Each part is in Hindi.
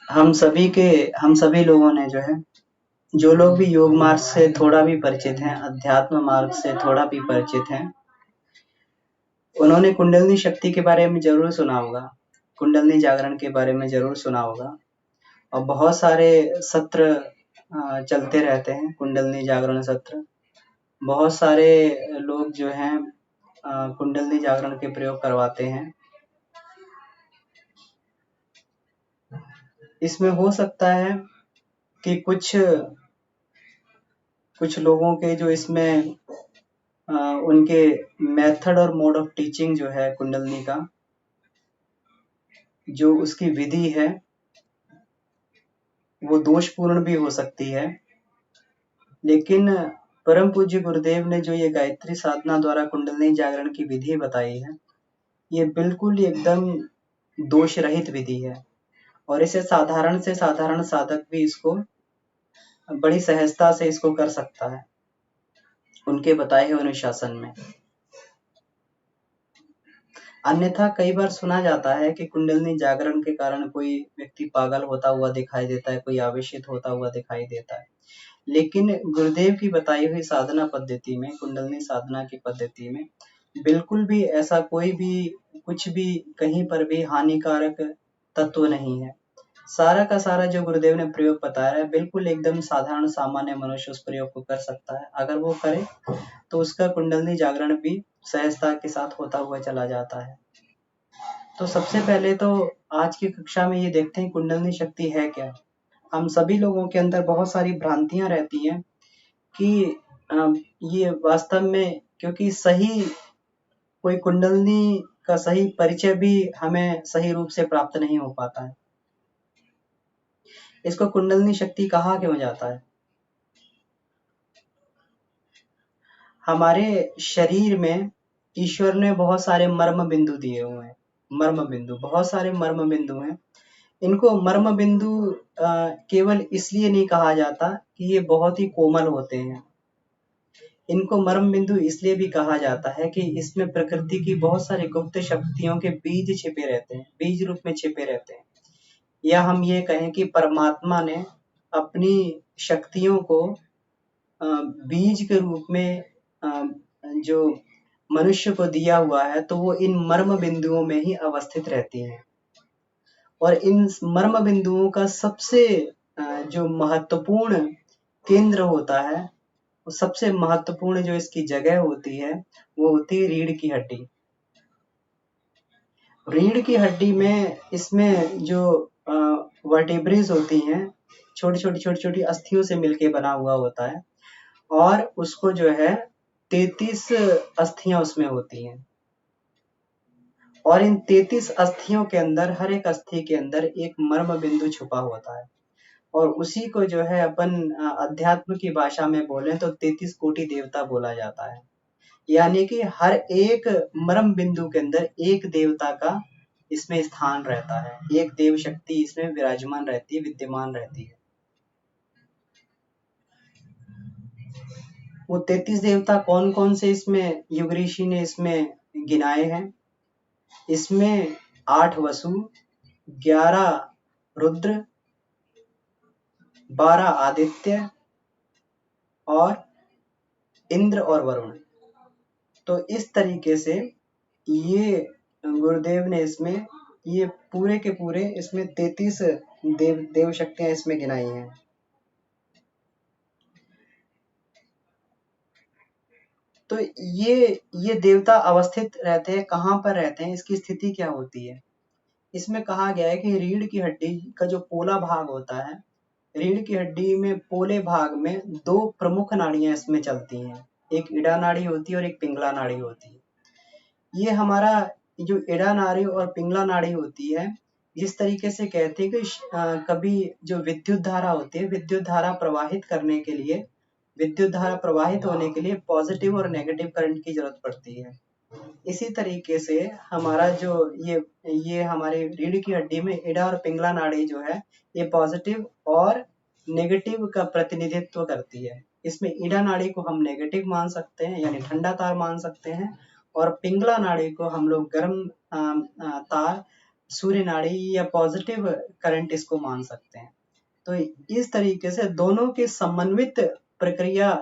हम सभी लोगों ने जो है, जो लोग भी योग मार्ग से थोड़ा भी परिचित हैं, अध्यात्म मार्ग से थोड़ा भी परिचित हैं, उन्होंने कुंडलिनी शक्ति के बारे में ज़रूर सुना होगा, कुंडलिनी जागरण के बारे में ज़रूर सुना होगा। और बहुत सारे सत्र चलते रहते हैं, कुंडलिनी जागरण सत्र। बहुत सारे लोग जो हैं कुंडलिनी जागरण के प्रयोग करवाते हैं। इसमें हो सकता है कि कुछ लोगों के जो इसमें उनके मेथड और मोड ऑफ टीचिंग जो है कुंडलिनी का, जो उसकी विधि है, वो दोषपूर्ण भी हो सकती है। लेकिन परम पूज्य गुरुदेव ने जो ये गायत्री साधना द्वारा कुंडलिनी जागरण की विधि बताई है, ये बिल्कुल एकदम दोष रहित विधि है। और इसे साधारण से साधारण साधक भी इसको बड़ी सहजता से इसको कर सकता है, उनके बताए हुए अनुशासन में। अन्यथा कई बार सुना जाता है कि कुंडलिनी जागरण के कारण कोई व्यक्ति पागल होता हुआ दिखाई देता है, कोई आवेशित होता हुआ दिखाई देता है। लेकिन गुरुदेव की बताई हुई साधना पद्धति में, कुंडलिनी साधना की पद्धति में बिल्कुल भी ऐसा कोई भी कुछ भी कहीं पर भी हानिकारक तत्व नहीं है। सारा का सारा जो गुरुदेव ने प्रयोग बताया है, बिल्कुल एकदम साधारण सामान्य मनुष्य उस प्रयोग को कर सकता है। अगर वो करे तो उसका कुंडलिनी जागरण भी सहजता के साथ होता हुआ चला जाता है। तो सबसे पहले तो आज की कक्षा में ये देखते हैं कुंडलिनी शक्ति है क्या। हम सभी लोगों के अंदर बहुत सारी भ्रांतियां रहती हैं कि ये वास्तव में, क्योंकि सही कोई कुंडलिनी का सही परिचय भी हमें सही रूप से प्राप्त नहीं हो पाता है। इसको कुंडलिनी शक्ति कहा क्यों जाता है? हमारे शरीर में ईश्वर ने बहुत सारे मर्म बिंदु दिए हुए हैं। मर्म बिंदु, बहुत सारे मर्म बिंदु हैं। इनको मर्म बिंदु केवल इसलिए नहीं कहा जाता कि ये बहुत ही कोमल होते हैं। इनको मर्म बिंदु इसलिए भी कहा जाता है कि इसमें प्रकृति की बहुत सारी गुप्त शक्तियों के बीज छिपे रहते हैं, बीज रूप में छिपे रहते हैं। या हम ये कहें कि परमात्मा ने अपनी शक्तियों को बीज के रूप में जो मनुष्य को दिया हुआ है, तो वो इन मर्म बिंदुओं में ही अवस्थित रहती हैं। और इन मर्म बिंदुओं का सबसे जो महत्वपूर्ण केंद्र होता है, वो सबसे महत्वपूर्ण जो इसकी जगह होती है, वो होती है रीढ़ की हड्डी। रीढ़ की हड्डी में इसमें जो वर्टिब्रेज होती हैं, छोटी-छोटी अस्थियों से मिलके बना हुआ होता है, और उसको जो है 33 अस्थियां उसमें होती हैं। और इन 33 अस्थियों के अंदर, हर एक अस्थि के अंदर एक मर्म बिंदु छुपा होता है। और उसी को जो है अपन अध्यात्म की भाषा में बोले तो 33 कोटि देवता बोला जाता है। यानी कि हर एक मर्म बिंदु के अंदर एक देवता का इसमें स्थान रहता है, एक देव शक्ति इसमें विराजमान रहती है, विद्यमान रहती है। वो 33 देवता कौन कौन से इसमें युग ऋषि ने इसमें गिनाए हैं? इसमें 8 वसु, 11 रुद्र, 12 आदित्य और इंद्र और वरुण। तो इस तरीके से ये गुरुदेव ने इसमें ये पूरे के पूरे इसमें 33 देव शक्तियां इसमें गिनाई हैं। तो ये देवता अवस्थित रहते हैं, कहाँ पर रहते हैं, इसकी स्थिति क्या होती है? इसमें कहा गया है कि रीढ़ की हड्डी का जो पोला भाग होता है, रीढ़ की हड्डी में पोले भाग में 2 प्रमुख नाड़ियां इसमें चलती हैं। एक इड़ा नाड़ी होती है और एक पिंगला नाड़ी होती है। ये हमारा जो इड़ा नाड़ी और पिंगला नाड़ी होती है, जिस तरीके से कहते हैं कि कभी जो विद्युत धारा होती है, विद्युत धारा प्रवाहित करने के लिए, विद्युत धारा प्रवाहित होने के लिए पॉजिटिव और नेगेटिव करंट की जरूरत पड़ती है। इसी तरीके से हमारा जो ये हमारी रीढ़ की हड्डी में इड़ा और पिंगला नाड़ी जो है, ये पॉजिटिव और नेगेटिव का प्रतिनिधित्व करती है। इसमें इड़ा नाड़ी को हम नेगेटिव मान सकते हैं, यानी ठंडा तार मान सकते हैं, और पिंगला नाड़ी को हम लोग गर्म तार, सूर्य नाड़ी या पॉजिटिव करंट इसको मान सकते हैं। तो इस तरीके से दोनों की समन्वित प्रक्रिया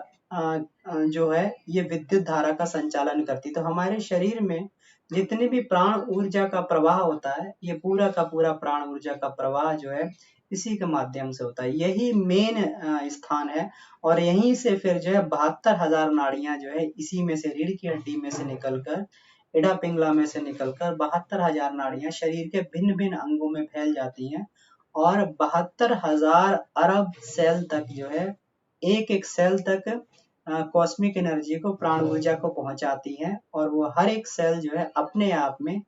जो है ये विद्युत धारा का संचालन करती है। तो हमारे शरीर में जितनी भी प्राण ऊर्जा का प्रवाह होता है, ये पूरा का पूरा प्राण ऊर्जा का प्रवाह जो है इसी के माध्यम से होता है। यही मेन स्थान है और यहीं से फिर जो है 72,000 नाड़ियां जो है इसी में से, रीढ़ की हड्डी में से निकलकर, इडा पिंगला में से निकलकर 72,000 नाड़ियां शरीर के भिन्न भिन्न अंगों में फैल जाती हैं और 72,000 अरब सेल तक जो है, एक एक सेल तक कॉस्मिक एनर्जी को, प्राण ऊर्जा को पहुंचाती है और वो हर एक सेल जो है अपने आप में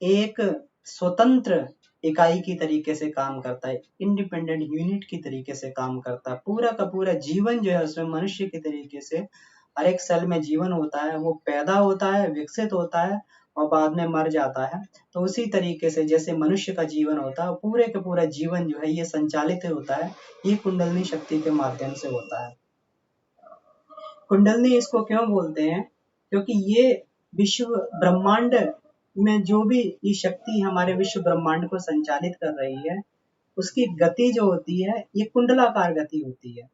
एक स्वतंत्र इकाई की तरीके से काम करता है, इंडिपेंडेंट यूनिट की तरीके से काम करता है। पूरा का पूरा जीवन जो है उसमें मनुष्य की तरीके से हर एक सेल में जीवन होता है, वो पैदा होता है, विकसित होता है और बाद में मर जाता है। तो उसी तरीके से जैसे मनुष्य का जीवन होता है, पूरे का पूरा जीवन जो है ये संचालित होता है, ये कुंडलिनी शक्ति के माध्यम से होता है। कुंडलिनी इसको क्यों बोलते हैं? क्योंकि ये विश्व ब्रह्मांड में जो भी ये शक्ति हमारे विश्व ब्रह्मांड को संचालित कर रही है, उसकी गति जो होती है ये कुंडलाकार गति होती है।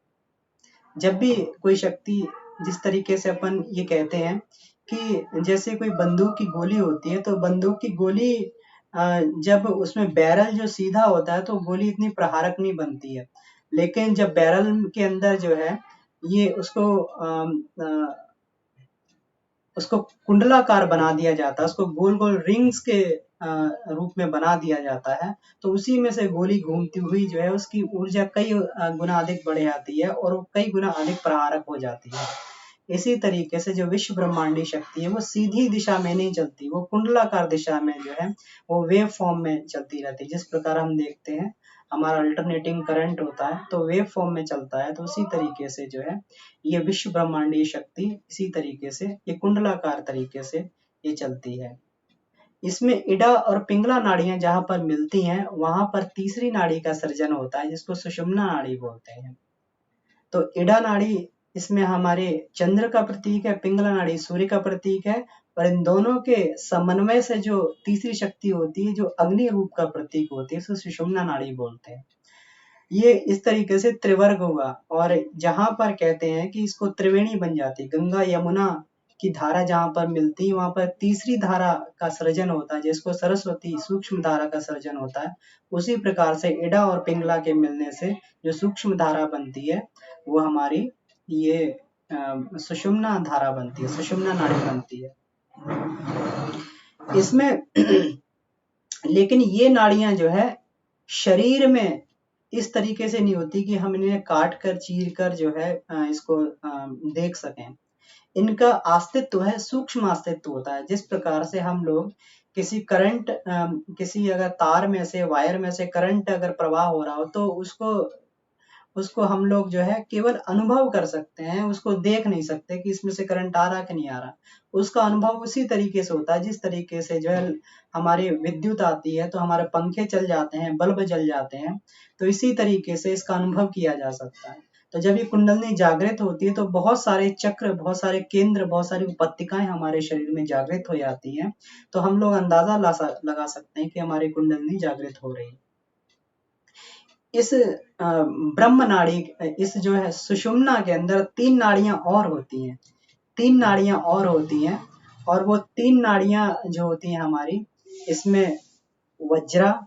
जब भी कोई शक्ति, जिस तरीके से अपन ये कहते हैं कि जैसे कोई बंदूक की गोली होती है, तो बंदूक की गोली जब उसमें बैरल जो सीधा होता है तो गोली इतनी प्रहारक नहीं बनती है, लेकिन जब बैरल के अंदर जो है ये उसको कुंडलाकार बना दिया जाता है, उसको गोल गोल रिंग्स के रूप में बना दिया जाता है, तो उसी में से गोली घूमती हुई जो है उसकी ऊर्जा कई गुना अधिक बढ़ जाती है और वो कई गुना अधिक प्रहारक हो जाती है। इसी तरीके से जो विश्व ब्रह्मांडी शक्ति है वो सीधी दिशा में नहीं चलती, वो कुंडलाकार दिशा में जो है वो वेव फॉर्म में चलती रहती है। जिस प्रकार हम देखते हैं हमारा अल्टरनेटिंग करंट होता है तो वेव फॉर्म में चलता है, तो उसी तरीके से जो है ये विश्व ब्रह्मांडीय शक्ति इसी तरीके से, ये कुंडलाकार तरीके से ये चलती है। इसमें इडा और पिंगला नाड़ियां जहां पर मिलती हैं वहां पर तीसरी नाड़ी का सृजन होता है जिसको सुषुम्ना नाड़ी बोलते हैं। तो इडा नाड़ी इसमें हमारे चंद्र का प्रतीक है, पिंगला नाड़ी सूर्य का प्रतीक है, और इन दोनों के समन्वय से जो तीसरी शक्ति होती है जो अग्नि रूप का प्रतीक होती है उसे सुषुम्ना नाड़ी बोलते हैं। ये इस तरीके से त्रिवर्ग हुआ और जहां पर कहते हैं कि इसको त्रिवेणी बन जाती, गंगा यमुना की धारा जहां पर मिलती है वहां पर तीसरी धारा का सृजन होता है जिसको सरस्वती सूक्ष्म धारा का सृजन होता है। उसी प्रकार से इडा और पिंगला के मिलने से जो सूक्ष्म धारा बनती है वो हमारी ये सुषुम्ना धारा बनती है, सुषुम्ना नाड़ी बनती है इसमें। लेकिन ये नाड़ियां जो है शरीर में इस तरीके से नहीं होती कि हम इन्हें काट कर चीर कर जो है इसको देख सकें। इनका अस्तित्व है, सूक्ष्म अस्तित्व होता है। जिस प्रकार से हम लोग किसी करंट, किसी अगर तार में से, वायर में से करंट अगर प्रवाह हो रहा हो तो उसको हम लोग जो है केवल अनुभव कर सकते हैं, उसको देख नहीं सकते कि इसमें से करंट आ रहा कि नहीं आ रहा। उसका अनुभव उसी तरीके से होता है जिस तरीके से जो है हमारी विद्युत आती है तो हमारे पंखे चल जाते हैं, बल्ब जल जाते हैं, तो इसी तरीके से इसका अनुभव किया जा सकता है। तो जब ये कुंडलिनी जागृत होती है तो बहुत सारे चक्र, बहुत सारे केंद्र, बहुत सारी उपत्यकाएं हमारे शरीर में जागृत हो जाती हैं, तो हम लोग अंदाजा लगा सकते हैं कि हमारी कुंडलिनी जागृत हो रही है। इस ब्रह्म नाड़ी, इस जो है सुषुम्ना के अंदर 3 नाड़ियां और होती हैं, 3 नाड़ियां और होती हैं, और वो 3 नाड़ियां जो होती हैं हमारी, इसमें वज्रा,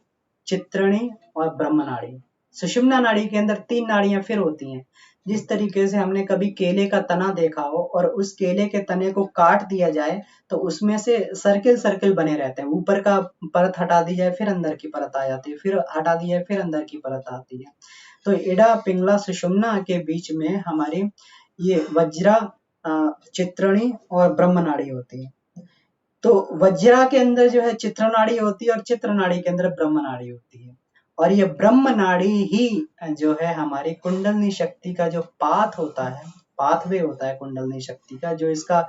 चित्रणी और ब्रह्म नाड़ी। सुषुम्ना नाड़ी के अंदर 3 नाड़ियां फिर होती हैं। जिस तरीके से हमने कभी केले का तना देखा हो और उस केले के तने को काट दिया जाए तो उसमें से सर्किल सर्किल बने रहते हैं, ऊपर का परत हटा दी जाए फिर अंदर की परत आ जाती है, फिर हटा दी जाए फिर अंदर की परत आती है। तो इडा पिंगला सुषुम्ना के बीच में हमारी ये वज्रा, चित्रणी और ब्रह्म नाड़ी होती है। तो वज्रा के अंदर जो है चित्र नाड़ी होती है और चित्र नाड़ी के अंदर ब्रह्म नाड़ी होती है, और ये ब्रह्म नाड़ी ही जो है हमारी कुंडलिनी शक्ति का जो पाथ होता है, पाथवे होता है कुंडलिनी शक्ति का, जो इसका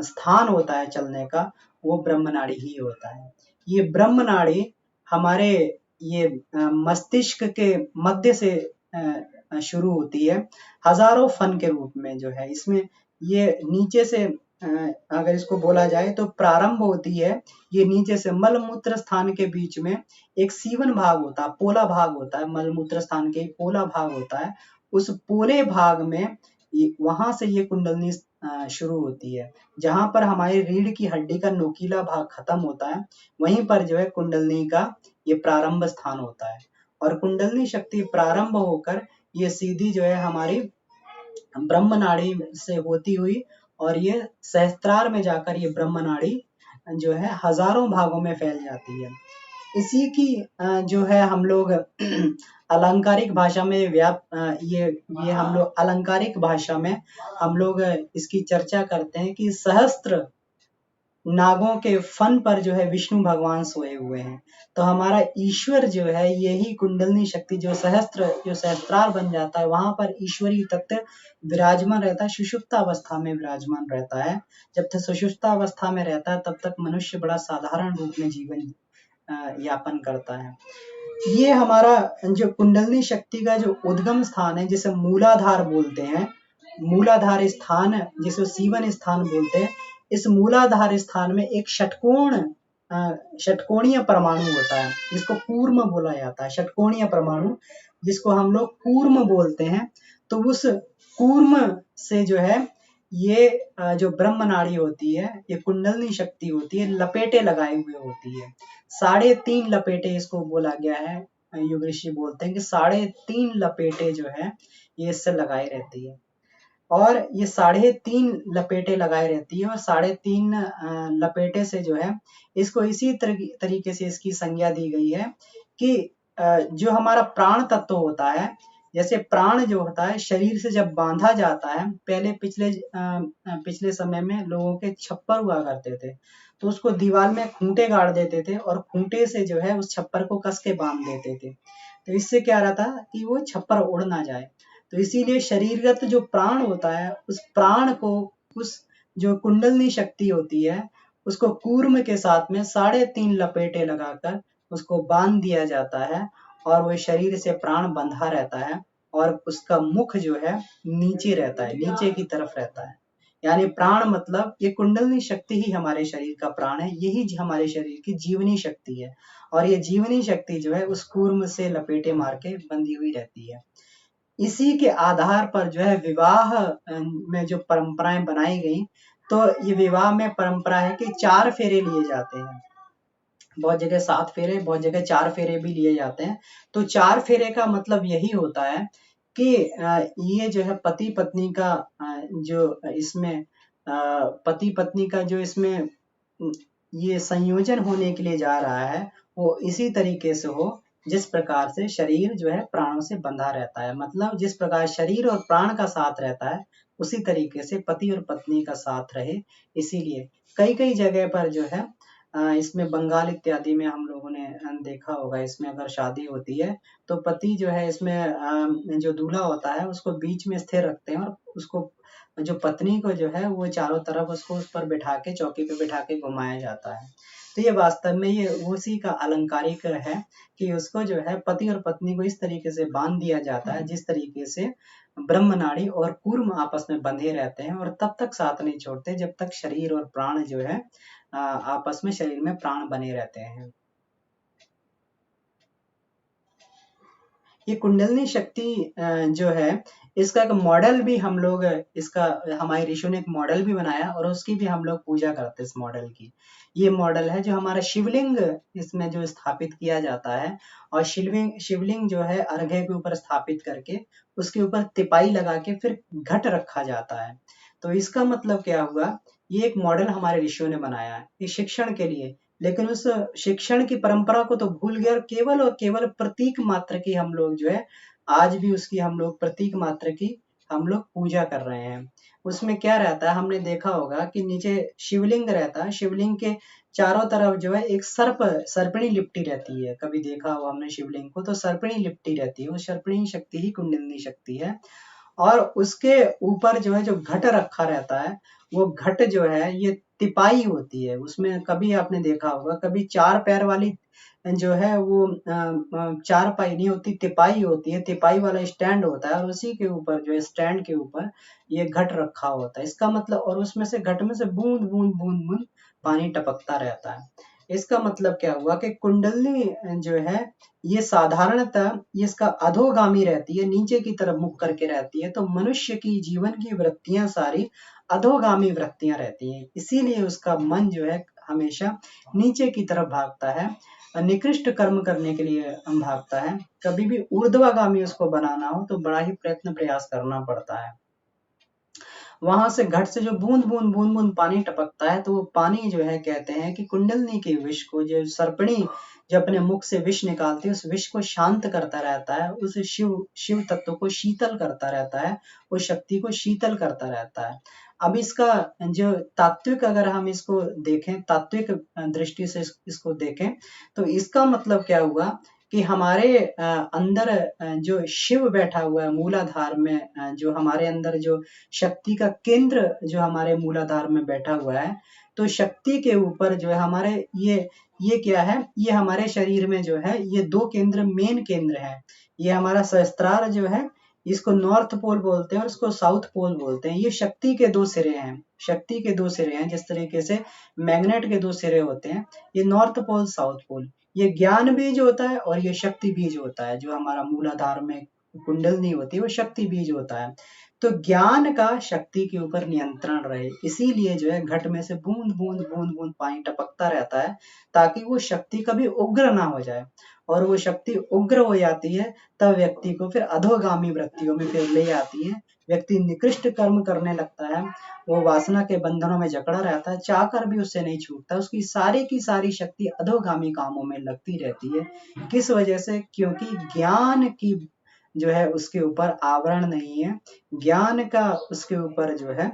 स्थान होता है चलने का, वो ब्रह्म नाड़ी ही होता है। ये ब्रह्म नाड़ी हमारे ये मस्तिष्क के मध्य से शुरू होती है, हजारों फन के रूप में जो है, इसमें ये नीचे से अगर इसको बोला जाए तो प्रारंभ होती है, ये नीचे से मल मूत्र स्थान के बीच में एक सीवन भाग होता है, पोला भाग होता है, मल मूत्र स्थान के पोला भाग होता है, उस पोले भाग में वहां से ये कुंडलनी शुरू होती है। जहां पर हमारी रीढ़ की हड्डी का नोकीला भाग खत्म होता है, वहीं पर जो है कुंडलनी का ये प्रारंभ स्थान होता है। और कुंडलनी शक्ति प्रारंभ होकर ये सीधी जो है हमारी ब्रह्म नाड़ी से होती हुई और ये सहस्त्रार में जाकर ये ब्रह्म नाड़ी जो है हजारों भागों में फैल जाती है। इसी की जो है हम लोग अलंकारिक भाषा में ये हम लोग अलंकारिक भाषा में हम लोग इसकी चर्चा करते हैं कि सहस्त्र नागों के फन पर जो है विष्णु भगवान सोए हुए हैं। तो हमारा ईश्वर जो है यही कुंडलनी शक्ति जो सहस्त्रार बन जाता है, वहां पर ईश्वरीय तत्व विराजमान रहता है, सुषुप्त अवस्था में विराजमान रहता है। जब तक सुषुप्त अवस्था में रहता है तब तक मनुष्य बड़ा साधारण रूप में जीवन यापन करता है। ये हमारा जो कुंडलनी शक्ति का जो उद्गम स्थान है, जिसे मूलाधार बोलते हैं, मूलाधार स्थान जिसे सीवन स्थान बोलते हैं, इस मूलाधार स्थान में एक षटकोणीय परमाणु होता है, जिसको कूर्म बोला जाता है। षटकोणीय परमाणु जिसको हम लोग कूर्म बोलते हैं। तो उस कूर्म से जो है ये जो ब्रह्म नाड़ी होती है, ये कुंडलनी शक्ति होती है, लपेटे लगाए हुए होती है। 3.5 लपेटे इसको बोला गया है। योग ऋषि बोलते हैं कि 3.5 लपेटे जो है ये इससे लगाई रहती है। और ये 3.5 लपेटे लगाए रहती है और 3.5 लपेटे से जो है इसको इसी तरीके से इसकी संज्ञा दी गई है कि जो हमारा प्राण तत्व होता है, जैसे प्राण जो होता है शरीर से जब बांधा जाता है, पहले पिछले समय में लोगों के छप्पर हुआ करते थे, तो उसको दीवार में खूंटे गाड़ देते थे और खूंटे से जो है उस छप्पर को कस के बांध देते थे। तो इससे क्या रहता कि वो छप्पर उड़ ना जाए। तो इसीलिए शरीरगत जो प्राण होता है, उस प्राण को उस जो कुंडलनी शक्ति होती है उसको कूर्म के साथ में 3.5 लपेटे लगाकर उसको बांध दिया जाता है और वो शरीर से प्राण बंधा रहता है और उसका मुख जो है नीचे रहता है, नीचे की तरफ रहता है। यानी प्राण मतलब ये कुंडलनी शक्ति ही हमारे शरीर का प्राण है, यही हमारे शरीर की जीवनी शक्ति है। और ये जीवनी शक्ति जो है उस कूर्म से लपेटे मार के बंधी हुई रहती है। इसी के आधार पर जो है विवाह में जो परंपराएं बनाई गई, तो ये विवाह में परंपरा है कि 4 फेरे लिए जाते हैं। बहुत जगह 7 फेरे, बहुत जगह 4 फेरे भी लिए जाते हैं। तो 4 फेरे का मतलब यही होता है कि ये जो है पति पत्नी का जो इसमें पति पत्नी का जो इसमें ये संयोजन होने के लिए जा रहा है, वो इसी तरीके से हो जिस प्रकार से शरीर जो है प्राणों से बंधा रहता है। मतलब जिस प्रकार शरीर और प्राण का साथ रहता है, उसी तरीके से पति और पत्नी का साथ रहे। इसीलिए कई कई जगह पर जो है इसमें बंगाल इत्यादि में हम लोगों ने देखा होगा, इसमें अगर शादी होती है तो पति जो है इसमें जो दूल्हा होता है उसको बीच में स्थिर रखते हैं और उसको जो पत्नी को जो है वो चारों तरफ उसको उस पर बिठा के, चौकी पे बिठा के घुमाया जाता है। तो ये वास्तव में ये उसी का अलंकारिक है कि उसको जो है पति और पत्नी को इस तरीके से बांध दिया जाता है जिस तरीके से ब्रह्म नाड़ी और कूर्म आपस में बंधे रहते हैं और तब तक साथ नहीं छोड़ते जब तक शरीर और प्राण जो है आपस में शरीर में प्राण बने रहते हैं। ये कुंडलनी शक्ति जो है इसका एक मॉडल भी हम लोग इसका हमारे ऋषियों ने एक मॉडल भी बनाया और उसकी भी हम लोग पूजा करते हैं इस मॉडल की। ये मॉडल है जो हमारा शिवलिंग इसमें जो स्थापित किया जाता है और शिवलिंग जो है अर्घ्य के ऊपर स्थापित करके उसके ऊपर तिपाई लगा के फिर घट रखा जाता है। तो इसका मतलब क्या हुआ, ये एक मॉडल हमारे ऋषियों ने बनाया है ये शिक्षण के लिए, लेकिन उस शिक्षण की परंपरा को तो भूल गए और केवल प्रतीक मात्र की हम लोग जो है आज भी उसकी हम लोग प्रतीक मात्र की हम लोग पूजा कर रहे हैं। उसमें क्या रहता है, हमने देखा होगा कि नीचे शिवलिंग रहता है, शिवलिंग के चारों तरफ जो है एक सर्पिणी लिपटी रहती है। कभी देखा हो हमने शिवलिंग को तो सर्पिणी लिपटी रहती है, वो सर्पिणी शक्ति ही कुंडलिनी शक्ति है। और उसके ऊपर जो है जो घट रखा रहता है, वो घट जो है ये तिपाई होती है। उसमें कभी आपने देखा होगा, कभी 4 पैर वाली जो है वो चारपाई नहीं होती, तिपाई होती है, तिपाई वाला स्टैंड होता है और उसी के ऊपर जो है स्टैंड के ऊपर ये घट रखा होता है। इसका मतलब, और उसमें से घट में से बूंद बूंद बूंद बूंद पानी टपकता रहता है। इसका मतलब क्या हुआ कि कुंडलनी जो है ये साधारणतः ये इसका अधोगामी रहती है, नीचे की तरफ मुख करके रहती है। तो मनुष्य की जीवन की वृत्तियां सारी अधोगामी वृत्तियां रहती हैं, इसीलिए उसका मन जो है हमेशा नीचे की तरफ भागता है, निकृष्ट कर्म करने के लिए भागता है। कभी भी ऊर्ध्वगामी उसको बनाना हो तो बड़ा ही प्रयत्न प्रयास करना पड़ता है। वहां से घट से जो बूंद बूंद बूंद बूंद पानी टपकता है, तो वो पानी जो है कहते हैं कि कुंडलनी के विष को, जो सर्पणी जो अपने मुख से विष निकालती है, उस विष को शांत करता रहता है, उस शिव शिव तत्व को शीतल करता रहता है, उस शक्ति को शीतल करता रहता है। अब इसका जो तात्विक, अगर हम इसको देखें, तात्विक दृष्टि से इसको देखें, तो इसका मतलब क्या हुआ कि हमारे अंदर जो शिव बैठा हुआ है मूलाधार में, जो हमारे अंदर जो शक्ति का केंद्र जो हमारे मूलाधार में बैठा हुआ है, तो शक्ति के ऊपर जो है हमारे ये क्या है, ये हमारे शरीर में जो है ये दो केंद्र मेन केंद्र है। ये हमारा सहस्त्रार जो है, इसको नॉर्थ पोल बोलते हैं और इसको साउथ पोल बोलते हैं। ये शक्ति के दो सिरे हैं, शक्ति के दो सिरे हैं। जिस तरीके से मैग्नेट के दो सिरे होते हैं, ये नॉर्थ पोल साउथ पोल। ये ज्ञान बीज होता है और ये शक्ति बीज होता है। जो हमारा मूलाधार में कुंडलनी होती है वो शक्ति बीज होता है। तो ज्ञान का शक्ति के ऊपर नियंत्रण रहे, इसीलिए जो है घट में से बूंद बूंद बूंद बूंद पानी टपकता रहता है, ताकि वो शक्ति कभी उग्र ना हो जाए। और वो शक्ति उग्र हो जाती है तब व्यक्ति को फिर अधोगामी वृत्तियों में फिर ले आती है। व्यक्ति निकृष्ट कर्म करने लगता है, वो वासना के बंधनों में जकड़ा रहता है, चाहकर भी उससे नहीं छूटता। उसकी सारी की सारी शक्ति अधोगामी कामों में लगती रहती है। किस वजह से? क्योंकि ज्ञान की जो है उसके ऊपर आवरण नहीं है, ज्ञान का उसके ऊपर जो है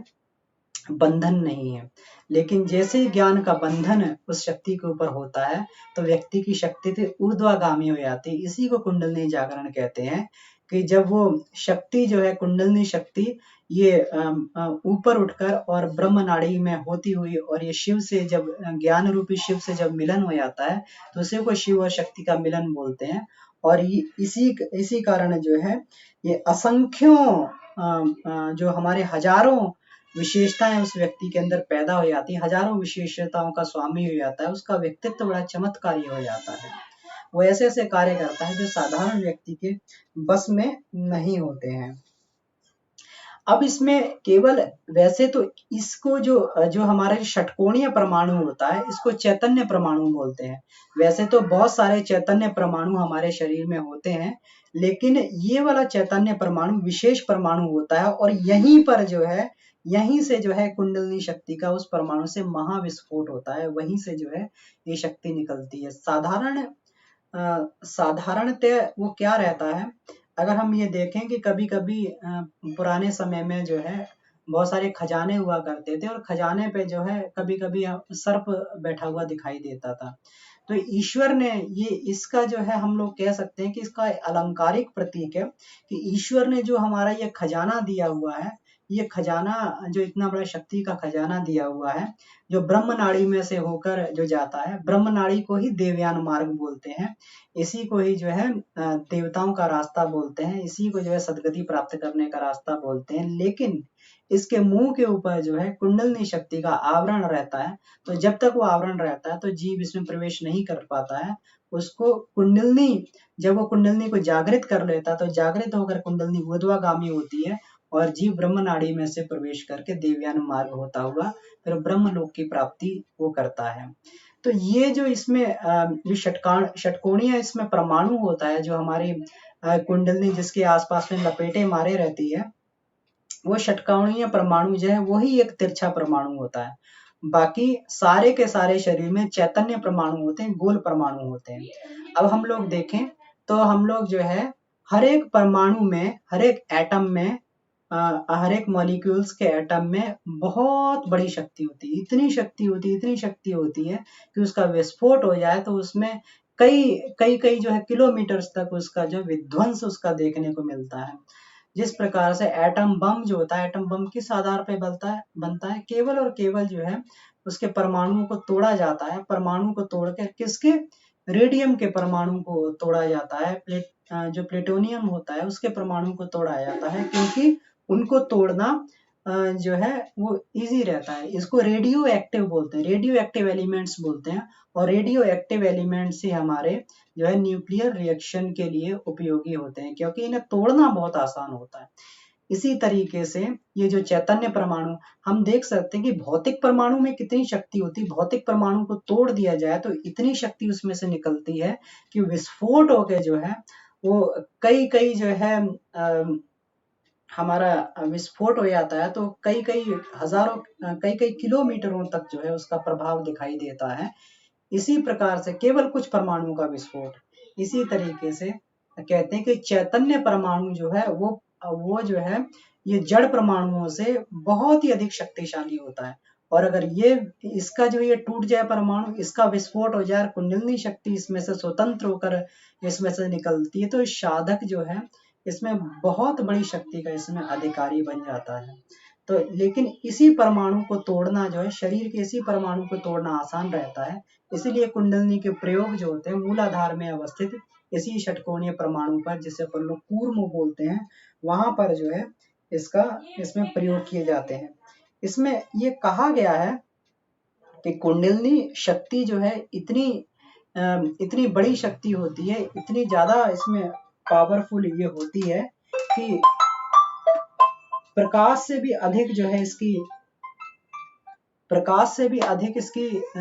बंधन नहीं है। लेकिन जैसे ही ज्ञान का बंधन उस शक्ति के ऊपर होता है, तो व्यक्ति की शक्ति फिर ऊर्ध्वगामी हो जाती है। इसी को कुंडलनी जागरण कहते हैं कि जब वो शक्ति जो है, कुंडलनी शक्ति, ये ऊपर उठकर और ब्रह्म नाड़ी में होती हुई और ये शिव से जब ज्ञान रूपी शिव से जब मिलन हो जाता है, तो उसी को शिव और शक्ति का मिलन बोलते हैं। और ये इसी कारण जो है ये असंख्यों जो हमारे हजारों विशेषताएं उस व्यक्ति के अंदर पैदा हो जाती है, हजारों विशेषताओं का स्वामी हो जाता है, उसका व्यक्तित्व बड़ा चमत्कारी हो जाता है। वो ऐसे ऐसे कार्य करता है जो साधारण व्यक्ति के बस में नहीं होते हैं। अब इसमें केवल, वैसे तो इसको जो जो हमारा षटकोणीय परमाणु होता है, इसको चैतन्य परमाणु बोलते हैं। वैसे तो बहुत सारे चैतन्य परमाणु हमारे शरीर में होते हैं, लेकिन ये वाला चैतन्य परमाणु विशेष परमाणु होता है और यहीं पर जो है, यहीं से जो है कुंडलिनी शक्ति का उस परमाणु से महाविस्फोट होता है, वहीं से जो है ये शक्ति निकलती है। साधारणतः वो क्या रहता है, अगर हम ये देखें कि कभी-कभी पुराने समय में जो है बहुत सारे खजाने हुआ करते थे और खजाने पे जो है कभी-कभी सर्प बैठा हुआ दिखाई देता था। तो ईश्वर ने ये, इसका जो है हम लोग कह सकते हैं कि इसका अलंकारिक प्रतीक है कि ईश्वर ने जो हमारा ये खजाना दिया हुआ है, ये खजाना जो इतना बड़ा शक्ति का खजाना दिया हुआ है, जो ब्रह्म नाड़ी में से होकर जो जाता है, ब्रह्म नाड़ी को ही देवयान मार्ग बोलते हैं, इसी को ही जो है देवताओं का रास्ता बोलते हैं, इसी को जो है सदगति प्राप्त करने का रास्ता बोलते हैं। लेकिन इसके मुंह के ऊपर जो है कुंडलिनी शक्ति का आवरण रहता है, तो जब तक वो आवरण रहता है तो जीव इसमें प्रवेश नहीं कर पाता है। उसको कुंडलिनी, जब वो कुंडलिनी को जागृत कर लेता है, तो जागृत होकर कुंडलिनी ऊर्ध्वगामी होती है और जीव ब्रह्म नाड़ी में से प्रवेश करके देवयान मार्ग होता हुआ फिर ब्रह्म लोक की प्राप्ति वो करता है। तो ये जो इसमें जो षटकोणीय इसमें परमाणु होता है, जो हमारी कुंडलिनी जिसके आसपास में लपेटे मारे रहती है, वो षटकोणीय परमाणु जो है वही एक तिरछा परमाणु होता है। बाकी सारे के सारे शरीर में चैतन्य परमाणु होते हैं, गोल परमाणु होते हैं। अब हम लोग देखें तो हम लोग जो है हर एक परमाणु में, हर एक एटम में, हर एक मॉलिक्यूल्स के एटम में बहुत बड़ी शक्ति होती है। इतनी शक्ति होती है, इतनी शक्ति होती है कि उसका विस्फोट हो जाए तो उसमें कई कई कई जो है किलोमीटर्स तक उसका जो विध्वंस उसका देखने को मिलता है। जिस प्रकार से एटम बम जो होता है, एटम बम किस आधार पे बनता है, केवल और केवल जो है उसके परमाणुओं को तोड़ा जाता है, परमाणु को तोड़कर किसके रेडियम के परमाणु को तोड़ा जाता है, जो प्लेटोनियम होता है उसके परमाणु को तोड़ा जाता है, क्योंकि उनको तोड़ना जो है वो इजी रहता है। इसको रेडियो एक्टिव बोलते हैं, रेडियो एक्टिव एलिमेंट्स बोलते हैं, और रेडियो एक्टिव एलिमेंट्स ही हमारे जो है न्यूक्लियर रिएक्शन के लिए उपयोगी होते हैं, क्योंकि इन्हें तोड़ना बहुत आसान होता है। इसी तरीके से ये जो चैतन्य परमाणु, हम देख सकते हैं कि भौतिक परमाणु में कितनी शक्ति होती है। भौतिक परमाणु को तोड़ दिया जाए तो इतनी शक्ति उसमें से निकलती है कि विस्फोट होके जो है वो कई कई जो है हमारा विस्फोट हो जाता है, तो कई कई हजारों कई कई किलोमीटरों तक जो है उसका प्रभाव दिखाई देता है। इसी प्रकार से केवल कुछ परमाणुओं का विस्फोट, इसी तरीके से कहते हैं कि चैतन्य परमाणु जो है वो जो है ये जड़ परमाणुओं से बहुत ही अधिक शक्तिशाली होता है। और अगर ये इसका जो ये टूट जाए परमाणु, इसका विस्फोट हो जाए, कुंडलिनी शक्ति इसमें से स्वतंत्र होकर इसमें से निकलती है, तो साधक जो है इसमें बहुत बड़ी शक्ति का इसमें अधिकारी बन जाता है। तो लेकिन इसी परमाणु को तोड़ना जो है, शरीर के इसी परमाणु को तोड़ना आसान रहता है। इसीलिए कुंडलिनी के प्रयोग जो होते हैं मूलाधार में अवस्थित इसी षटकोणीय परमाणु पर, जिसे अपन लोग कूर्म बोलते हैं, वहां पर जो है इसमें प्रयोग किए जाते हैं। इसमें ये कहा गया है कि कुंडलिनी शक्ति जो है इतनी बड़ी शक्ति होती है, इतनी ज्यादा इसमें पावरफुल ये होती है कि प्रकाश से भी अधिक जो है इसकी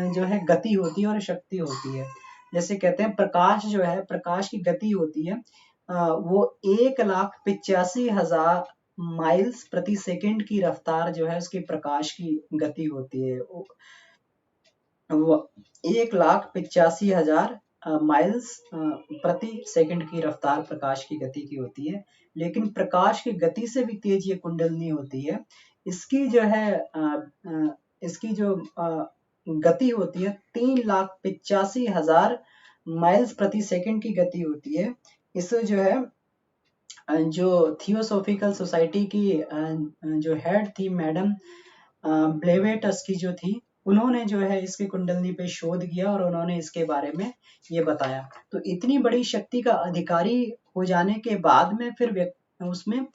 जो है गति होती है और शक्ति होती है। जैसे कहते हैं प्रकाश जो है, प्रकाश की गति होती है वो 1,85,000 माइल्स प्रति सेकंड की रफ्तार जो है उसकी प्रकाश की गति होती है। वो 1,85,000 माइल्स प्रति सेकंड की रफ्तार प्रकाश की गति की होती है। लेकिन प्रकाश की गति से भी तेज ये कुंडलिनी होती है। इसकी जो है इसकी जो गति होती है 3,85,000 माइल्स प्रति सेकंड की गति होती है। इसे जो है जो थियोसॉफिकल सोसाइटी की जो हेड थी मैडम ब्लेवेटस्की जो थी, उन्होंने जो है इसकी कुंडलिनी पे शोध किया और उन्होंने इसके बारे में ये बताया। तो इतनी बड़ी शक्ति का अधिकारी हो जाने के बाद में फिर उसमें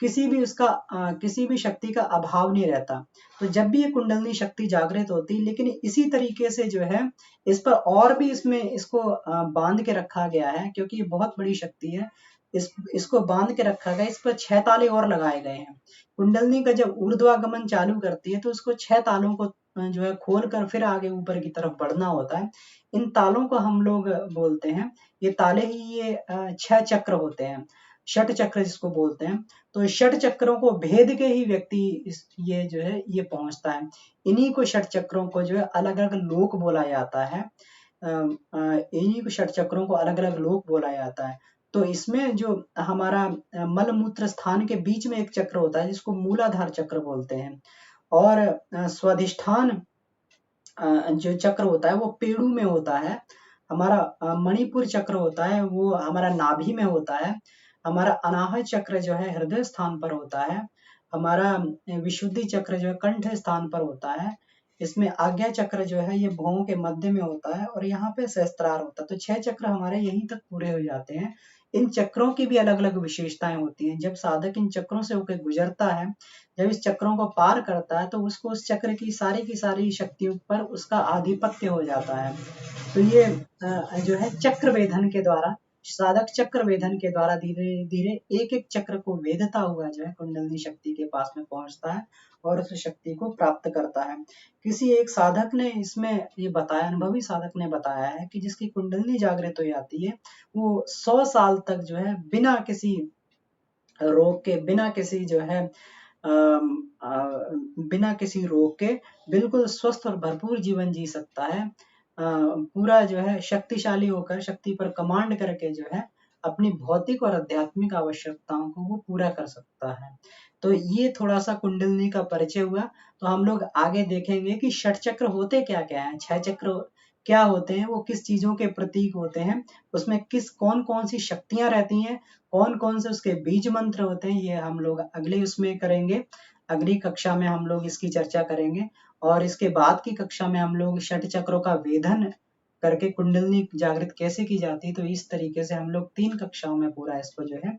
किसी भी शक्ति का अभाव नहीं रहता। तो जब भी ये कुंडलिनी शक्ति जागृत होती, लेकिन इसी तरीके से जो है इस पर और भी इसको बांध के रखा गया है, क्योंकि ये बहुत बड़ी शक्ति है। इसको बांध के रखा गया, इस पर 6 ताले और लगाए गए हैं। कुंडलिनी का जब ऊर्ध्वागमन चालू करती है तो उसको 6 तालों को जो है खोल कर फिर आगे ऊपर की तरफ बढ़ना होता है। इन तालों को हम लोग बोलते हैं, ये ताले ही ये 6 चक्र होते हैं, षट चक्र जिसको बोलते हैं। तो षट चक्रों को भेद के ही व्यक्ति ये जो है ये पहुंचता है। इन्हीं को षट चक्रों को जो है अलग अलग लोक बोला जाता है। इन्हीं को षट चक्रों को अलग अलग लोक बोला जाता है। तो इसमें जो हमारा मल मूत्र स्थान के बीच में एक चक्र होता है जिसको मूलाधार चक्र बोलते हैं, और स्वाधिष्ठान जो चक्र होता है वो पेड़ू में होता है। हमारा मणिपुर चक्र होता है वो हमारा नाभि में होता है। हमारा अनाहत चक्र जो है हृदय स्थान पर होता है। हमारा विशुद्धि चक्र जो है कंठ स्थान पर होता है। इसमें आज्ञा चक्र जो है ये भौं के मध्य में होता है, और यहाँ पे सहस्त्रार होता है। तो 6 चक्र हमारे यहीं तक पूरे हो जाते हैं। इन चक्रों की भी अलग अलग विशेषताएं होती हैं। जब साधक इन चक्रों से होकर गुजरता है, जब इस चक्रों को पार करता है, तो उसको उस चक्र की सारी शक्तियों पर उसका आधिपत्य हो जाता है। तो ये जो है चक्र वेधन के द्वारा, साधक चक्र वेधन के द्वारा धीरे धीरे एक एक चक्र को वेधता हुआ जो है कुंडलिनी शक्ति के पास में पहुंचता है और उस शक्ति को प्राप्त करता है। किसी एक साधक ने इसमें ये बताया, अनुभवी साधक ने बताया है कि जिसकी कुंडलिनी जागृत हो जाती है वो 100 साल तक जो है बिना किसी रोग के, बिना किसी जो है बिना किसी रोग के बिल्कुल स्वस्थ और भरपूर जीवन जी सकता है। पूरा जो है शक्तिशाली होकर, शक्ति पर कमांड करके जो है अपनी भौतिक और आध्यात्मिक आवश्यकताओं को वो पूरा कर सकता है। तो ये थोड़ा सा कुंडलिनी का परिचय हुआ। तो हम लोग आगे देखेंगे कि षट चक्र होते क्या क्या है, 6 चक्र क्या होते हैं, वो किस चीजों के प्रतीक होते हैं, उसमें कौन कौन सी शक्तियां रहती हैं, कौन कौन से उसके बीज मंत्र होते हैं, ये हम लोग अगले उसमें करेंगे। अगली कक्षा में हम लोग इसकी चर्चा करेंगे, और इसके बाद की कक्षा में हम लोग षट चक्रों का वेधन करके कुंडलिनी जागृत कैसे की जाती है। तो इस तरीके से हम लोग 3 कक्षाओं में पूरा इसको जो है,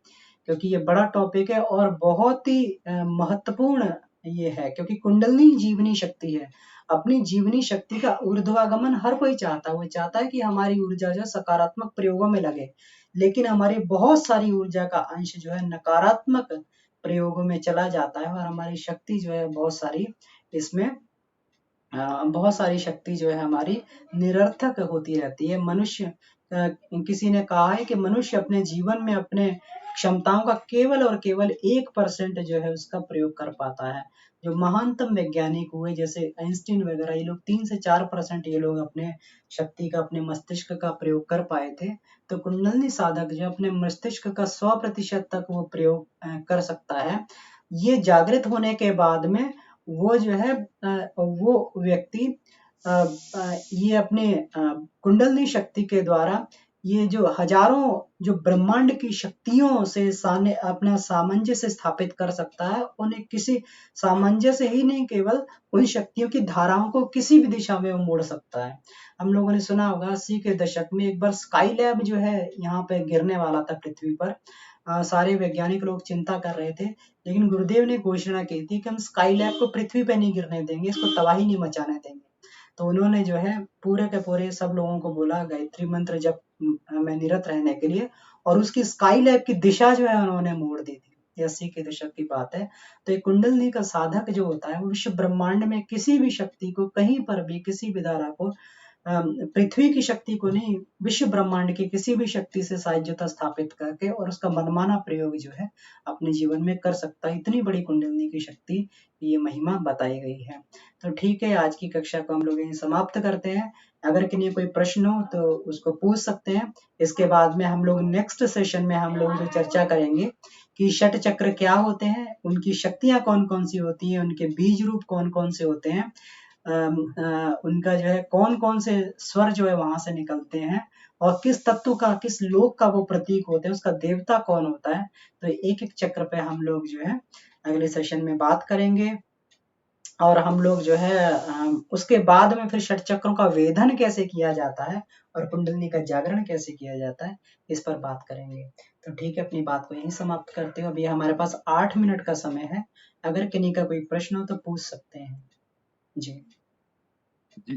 क्योंकि ये बड़ा टॉपिक है और बहुत ही महत्वपूर्ण ये है, क्योंकि कुंडलिनी जीवनी शक्ति है। अपनी जीवनी शक्ति का ऊर्ध्वागमन हर कोई चाहता है। वो चाहता है कि हमारी ऊर्जा जो सकारात्मक प्रयोगों में लगे, लेकिन हमारी बहुत सारी ऊर्जा का अंश जो है नकारात्मक प्रयोगों में चला जाता है और हमारी शक्ति जो है बहुत सारी इसमें बहुत सारी शक्ति जो है हमारी निरर्थक होती रहती है। मनुष्य किसी ने कहा है कि मनुष्य अपने जीवन में अपने क्षमताओं का केवल और केवल 1% जो है उसका प्रयोग कर पाता है। जो महानतम वैज्ञानिक हुए जैसे आइंस्टीन वगैरह, ये लोग 3 से 4% ये लोग अपने शक्ति का, अपने मस्तिष्क का प्रयोग कर पाए थे। तो कुंडलिनी साधक जो अपने मस्तिष्क का 100% तक वो प्रयोग कर सकता है। ये जागृत होने के बाद में वो जो है वो व्यक्ति ये अपने कुंडलिनी शक्ति के द्वारा ये जो हजारों जो ब्रह्मांड की शक्तियों से अपना सामंजस्य स्थापित कर सकता है। उन्हें किसी सामंजस्य ही नहीं, केवल उन शक्तियों की धाराओं को किसी भी दिशा में वो मोड़ सकता है। हम लोगों ने सुना होगा 80 के दशक में एक बार स्काई लैब जो है यहाँ पे गिरने वाला था पृथ्वी पर। सारे वैज्ञानिक लोग चिंता कर रहे थे, लेकिन गुरुदेव ने घोषणा की थी कि हम स्काई लैब को पृथ्वी पे नहीं गिरने देंगे, इसको तबाही नहीं मचाने देंगे। तो उन्होंने जो है पूरे के पूरे सब लोगों को बोला गायत्री मंत्र जप में निरत रहने के लिए, और उसकी स्काई लैब की दिशा जो है उन्होंने मोड़ दी थी। 80 के दशक की बात है। तो एक कुंडलिनी का साधक जो होता है वो विश्व ब्रह्मांड में किसी भी शक्ति को, कहीं पर भी किसी भी धारा को, पृथ्वी की शक्ति को नहीं, विश्व ब्रह्मांड की किसी भी शक्ति से सायुज्यता स्थापित करके और उसका मनमाना प्रयोग जो है अपने जीवन में कर सकता है। इतनी बड़ी कुंडलिनी की शक्ति की ये महिमा बताई गई है। तो ठीक है, आज की कक्षा को हम लोग यहीं समाप्त करते हैं। अगर किन्हीं कोई प्रश्न हो तो उसको पूछ सकते हैं। इसके बाद में हम लोग नेक्स्ट सेशन में हम लोग जो चर्चा करेंगे कि षट चक्र क्या होते हैं, उनकी शक्तियां कौन कौन सी होती हैं, उनके बीज रूप कौन कौन से होते हैं, उनका जो है कौन कौन से स्वर जो है वहां से निकलते हैं, और किस तत्व का, किस लोक का वो प्रतीक होते हैं, उसका देवता कौन होता है। तो एक एक चक्र पे हम लोग जो है अगले सेशन में बात करेंगे। और हम लोग जो है उसके बाद में फिर षट चक्रों का वेधन कैसे किया जाता है और कुंडलिनी का जागरण कैसे किया जाता है, इस पर बात करेंगे। तो ठीक है, अपनी बात को यहीं समाप्त करते हो। अभी हमारे पास 8 मिनट का समय है। अगर किन्हीं का कोई प्रश्न हो तो पूछ सकते हैं। जी जी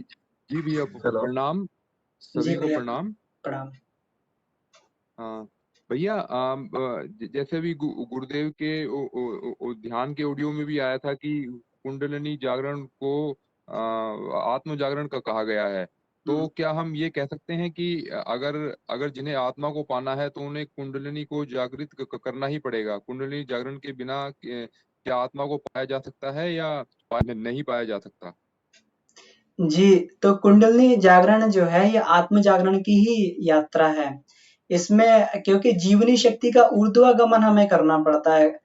जी भैया, प्रणाम, जी सभी को भैया, प्रणाम। प्रणाम। हाँ भैया, जैसे अभी गुरुदेव के ध्यान के ऑडियो में भी आया था कि कुंडलिनी जागरण को आत्म जागरण का कहा गया है। तो क्या हम ये कह सकते हैं कि अगर अगर जिन्हें आत्मा को पाना है तो उन्हें कुंडलिनी को जागृत करना ही पड़ेगा? कुंडलिनी जागरण के बिना क्या आत्मा को पाया जा सकता है या नहीं पाया जा सकता? जी, तो कुंडलिनी जागरण जो है ये आत्म जागरण की ही यात्रा है। इसमें क्योंकि जीवनी शक्ति का ऊर्ध्वागमन हमें करना पड़ता है।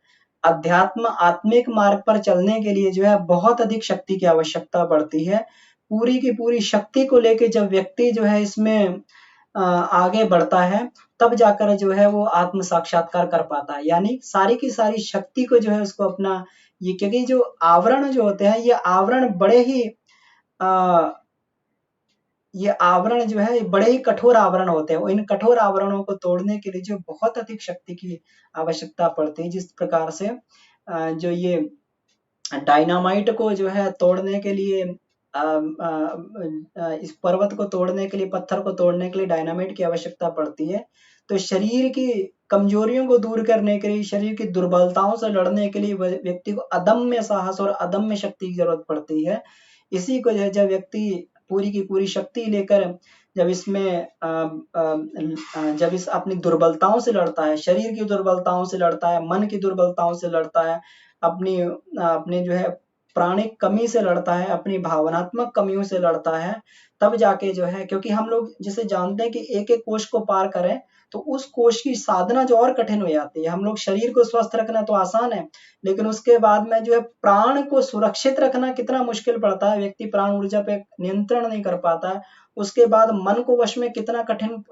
अध्यात्म आत्मिक मार्ग पर चलने के लिए जो है बहुत अधिक शक्ति की आवश्यकता पड़ती है। पूरी की पूरी शक्ति को लेके जब व्यक्ति जो है इसमें आगे बढ़ता है, तब जाकर जो है वो आत्म साक्षात्कार कर पाता है। यानी सारी की सारी शक्ति को जो है उसको अपना ये, क्योंकि जो आवरण जो होते हैं ये आवरण बड़े ही ये आवरण जो है बड़े ही कठोर आवरण होते हैं। इन कठोर आवरणों को तोड़ने के लिए जो बहुत अधिक शक्ति की आवश्यकता पड़ती है। जिस प्रकार से जो ये डायनामाइट को जो है तोड़ने के लिए, इस पर्वत को तोड़ने के लिए, पत्थर को तोड़ने के लिए डायनामाइट की आवश्यकता पड़ती है। तो शरीर की कमजोरियों को दूर करने के लिए, शरीर की दुर्बलताओं से लड़ने के लिए व्यक्ति को अदम्य साहस और अदम्य शक्ति की जरूरत पड़ती है। इसी को जो है जब व्यक्ति पूरी की पूरी शक्ति लेकर जब इसमें जब इस अपनी दुर्बलताओं से लड़ता है, शरीर की दुर्बलताओं से लड़ता है, मन की दुर्बलताओं से लड़ता है, अपनी अपने जो है प्राणिक कमी से लड़ता है, अपनी भावनात्मक कमियों से लड़ता है, तब जाके जो है, क्योंकि हम लोग जिसे जानते हैं कि एक एक कोष को पार करें तो उस कोष की साधना जो और कठिन हो जाती है। हम लोग शरीर को स्वस्थ रखना तो आसान है, लेकिन उसके बाद में जो है प्राण को सुरक्षित रखना कितना मुश्किल पड़ता है। व्यक्ति प्राण ऊर्जा पे नियंत्रण नहीं कर पाता है। उसके बाद मन को वश में कितना कठिन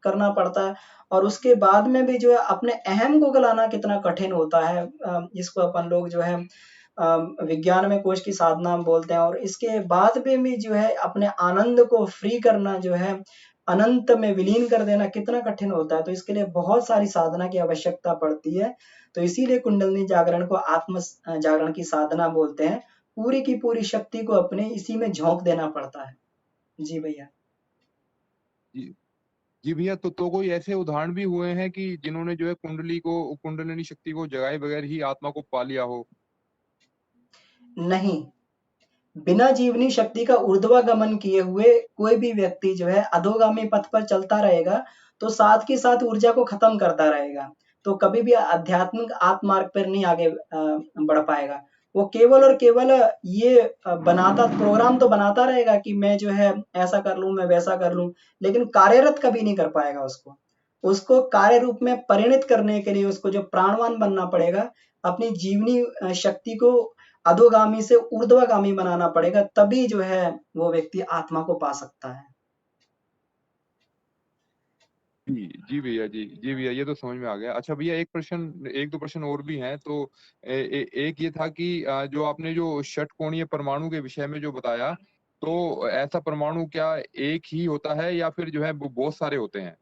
करना पड़ता है, और उसके बाद में भी जो है अपने अहम को गलाना कितना कठिन होता है, जिसको अपन लोग जो है विज्ञान में कोश की साधना हम बोलते हैं, और इसके बाद भी जो है अपने आनंद को फ्री करना जो है, अनंत में विलीन कर देना कितना कठिन होता है। तो इसके लिए बहुत सारी साधना की आवश्यकता पड़ती है। तो इसीलिए कुंडलिनी जागरण को आत्म जागरण की साधना बोलते हैं। पूरी की पूरी शक्ति को अपने इसी में झोंक देना पड़ता है। जी भैया। जी जी भैया, तो कोई ऐसे उदाहरण भी हुए हैं कि जिन्होंने जो है कुंडलिनी शक्ति को जगाए बगैर ही आत्मा को पा लिया हो? नहीं, बिना जीवनी शक्ति का ऊर्ध्वगमन किए हुए कोई भी व्यक्ति जो है अधोगामी पथ पर चलता रहेगा, तो साथ के साथ ऊर्जा को खत्म करता रहेगा। तो कभी भी आध्यात्मिक आत्मार्ग पर नहीं आगे बढ़ पाएगा। वो केवल और केवल ये बनाता प्रोग्राम तो बनाता रहेगा कि मैं जो है ऐसा कर लूँ, मैं वैसा कर लूँ, लेकिन कार्यरत कभी नहीं कर पाएगा उसको। उसको कार्य रूप में परिणत करने के लिए उसको जो प्राणवान बनना पड़ेगा, अपनी जीवनी शक्ति को अधोगामी से ऊर्ध्वगामी बनाना पड़ेगा, तभी जो है वो व्यक्ति आत्मा को पा सकता है। जी जी भैया, जी भैया, ये तो समझ में आ गया। अच्छा भैया, एक दो प्रश्न और भी हैं। तो एक ये था कि जो आपने जो षटकोणीय परमाणु के विषय में जो बताया, तो ऐसा परमाणु क्या एक ही होता है या फिर जो है वो बहुत सारे होते हैं?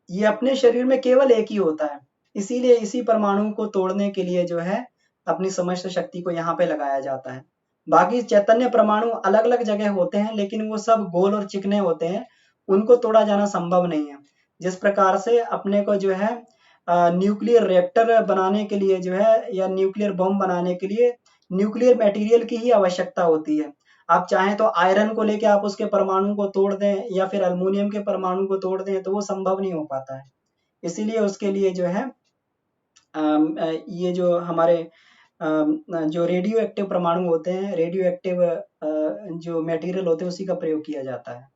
ये अपने शरीर में केवल एक ही होता है, इसीलिए इसी परमाणु को तोड़ने के लिए जो है अपनी समस्त शक्ति को यहाँ पे लगाया जाता है। बाकी चैतन्य परमाणु अलग अलग जगह होते हैं, लेकिन वो सब गोल और चिकने होते हैं, उनको तोड़ा जाना संभव नहीं है। जिस प्रकार से अपने को जो है न्यूक्लियर रिएक्टर बनाने के लिए जो है, या न्यूक्लियर बॉम्ब बनाने के लिए न्यूक्लियर मटेरियल की ही आवश्यकता होती है। आप चाहें तो आयरन को लेके आप उसके परमाणु को तोड़ दें, या फिर अल्युमिनियम के परमाणु को तोड़ दें, तो वो संभव नहीं हो पाता है। इसीलिए उसके लिए जो है ये जो हमारे जो रेडियो एक्टिव परमाणु होते हैं, रेडियो एक्टिव जो मटेरियल होते हैं, उसी का प्रयोग किया जाता है।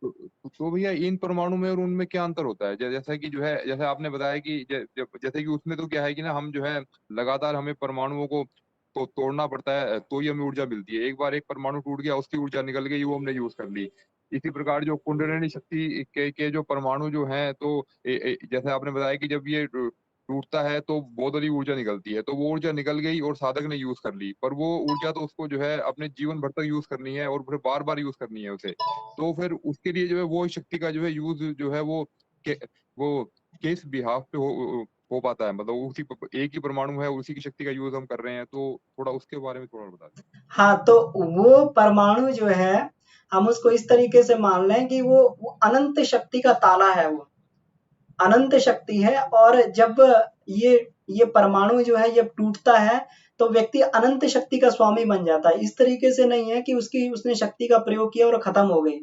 तो भैया, इन परमाणु में और उनमें क्या अंतर होता है? जैसा कि जो है, जैसे आपने बताया कि जैसे कि उसमें तो क्या है कि ना, हम जो है लगातार हमें परमाणुओं को तो तोड़ना पड़ता है, तो ही हमें ऊर्जा मिलती है। एक बार एक परमाणु टूट गया, उसकी ऊर्जा निकल गई, वो हमने यूज कर ली। इसी प्रकार जो कुंडलिनी शक्ति के जो परमाणु जो हैं, तो जैसे आपने बताया कि जब ये टूटता है तो बहुत बड़ी ऊर्जा निकलती है, तो वो ऊर्जा निकल गई और साधक ने यूज कर ली, पर वो ऊर्जा तो उसको जो है अपने जीवन भर तक यूज करनी है और फिर बार बार यूज करनी है उसे। तो फिर उसके लिए जो है वो शक्ति का जो है यूज जो है के, वो किस बिहाफ पे हो पाता है? मतलब एक ही परमाणु है, उसी की शक्ति का यूज हम कर रहे हैं, तो थोड़ा उसके बारे में थोड़ा बता दें। हाँ, तो वो परमाणु जो है, हम उसको इस तरीके से मान लें कि वो अनंत शक्ति का ताला है। वो अनंत शक्ति है, और जब ये ये परमाणु जो है जब टूटता है, तो व्यक्ति अनंत शक्ति का स्वामी बन जाता है। इस तरीके से नहीं है कि उसने शक्ति का प्रयोग किया और खत्म हो गई।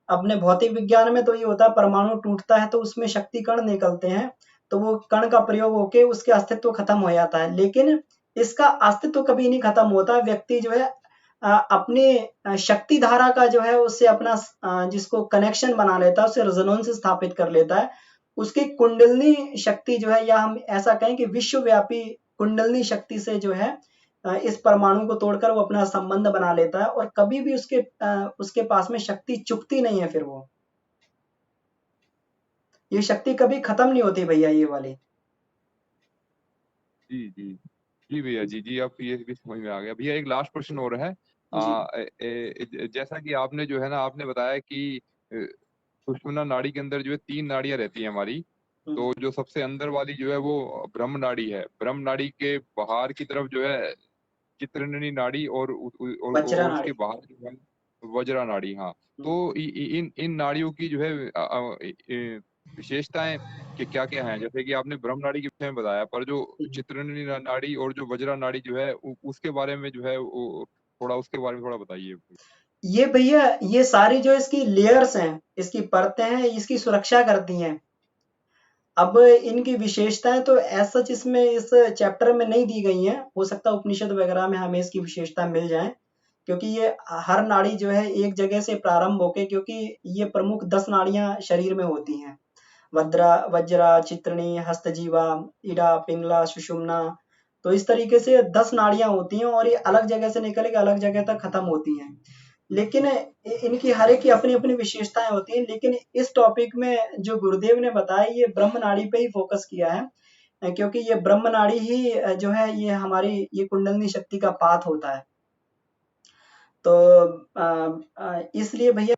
अपने भौतिक विज्ञान में तो ये होता है, परमाणु टूटता है तो उसमें शक्ति कण निकलते हैं, तो वो कण का प्रयोग होके उसके अस्तित्व खत्म हो जाता है। लेकिन इसका अस्तित्व कभी नहीं खत्म होता। व्यक्ति जो है अपने शक्ति धारा का जो है उससे अपना जिसको कनेक्शन बना लेता है, उससे रेजोनेंस स्थापित कर लेता है। उसकी कुंडलिनी शक्ति जो है, या हम ऐसा कहें कि विश्वव्यापी कुंडलिनी शक्ति से जो है इस परमाणु को तोड़कर वो अपना संबंध बना लेता है, और कभी भी उसके पास में शक्ति चुकती नहीं है। फिर वो ये शक्ति कभी खत्म नहीं होती भैया, ये वाली। जी जी जी भैया, जी अब ये भी समझ में आ गया। भैया, एक लास्ट प्रश्न और है। जी। जैसा कि आपने जो है ना, आपने बताया कि सुषुम्ना नाड़ी के अंदर जो है 3 नाड़ियां रहती हैं हमारी। हम्म। तो जो सबसे अंदर वाली जो है वो ब्रह्म नाड़ी है। ब्रह्म नाड़ी के बाहर की तरफ जो है चित्रननी नाड़ी, वज्रा और उसके नाड़ी। बाहर जो है वज्रा नाड़ी। हाँ। हम्म। तो इन इन नाड़ियों की जो है विशेषताएं कि क्या क्या हैं? जैसे कि आपने ब्रह्म नाड़ी के विषय में बताया, पर जो हम्म। चित्रननी नाड़ी और जो वज्रा नाड़ी जो है उसके बारे में जो है थोड़ा उसके बारे में थोड़ा बताइए। ये भैया, ये सारी जो इसकी लेयर्स हैं, इसकी परतें हैं, इसकी सुरक्षा करती हैं। अब इनकी विशेषताएं तो ऐसा सच इसमें इस चैप्टर में नहीं दी गई हैं। हो सकता है उपनिषद वगैरह में हमें इसकी विशेषता मिल जाए, क्योंकि ये हर नाड़ी जो है एक जगह से प्रारंभ होके, क्योंकि ये प्रमुख 10 नाड़ियां शरीर में होती हैं। वज्रा, चित्रणी, हस्तजीवा, इड़ा, पिंगला, सुषुम्ना। तो इस तरीके से 10 नाड़ियां होती हैं, और ये अलग जगह से निकल के अलग जगह तक खत्म होती हैं। लेकिन इनकी हर एक की अपनी अपनी विशेषताएं होती हैं। लेकिन इस टॉपिक में जो गुरुदेव ने बताया, ये ब्रह्म नाड़ी पे ही फोकस किया है, क्योंकि ये ब्रह्म नाड़ी ही जो है ये हमारी ये कुंडलिनी शक्ति का पाथ होता है। तो इसलिए भैया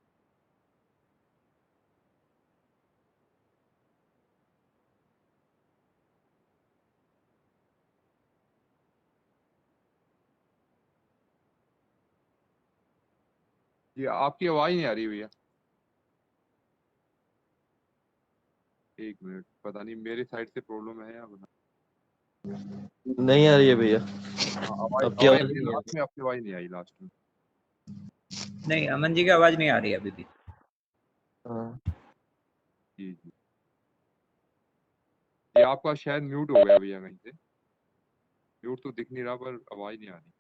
ये आपकी आवाज नहीं आ रही भैया। एक मिनट, पता नहीं मेरे साइड से प्रॉब्लम है या बना। नहीं आ रही है भैया, हाँ, आवाज आपकी आवाज आवाज नहीं, नहीं आ लास्ट में आपकी आवाज नहीं आई लास्ट में। नहीं, अमन जी की आवाज नहीं आ रही है अभी भी। हाँ, जी जी, ये आपका शायद म्यूट हो गया भैया कहीं से। म्यूट तो दिख नहीं रहा पर आवाज नहीं आ रही।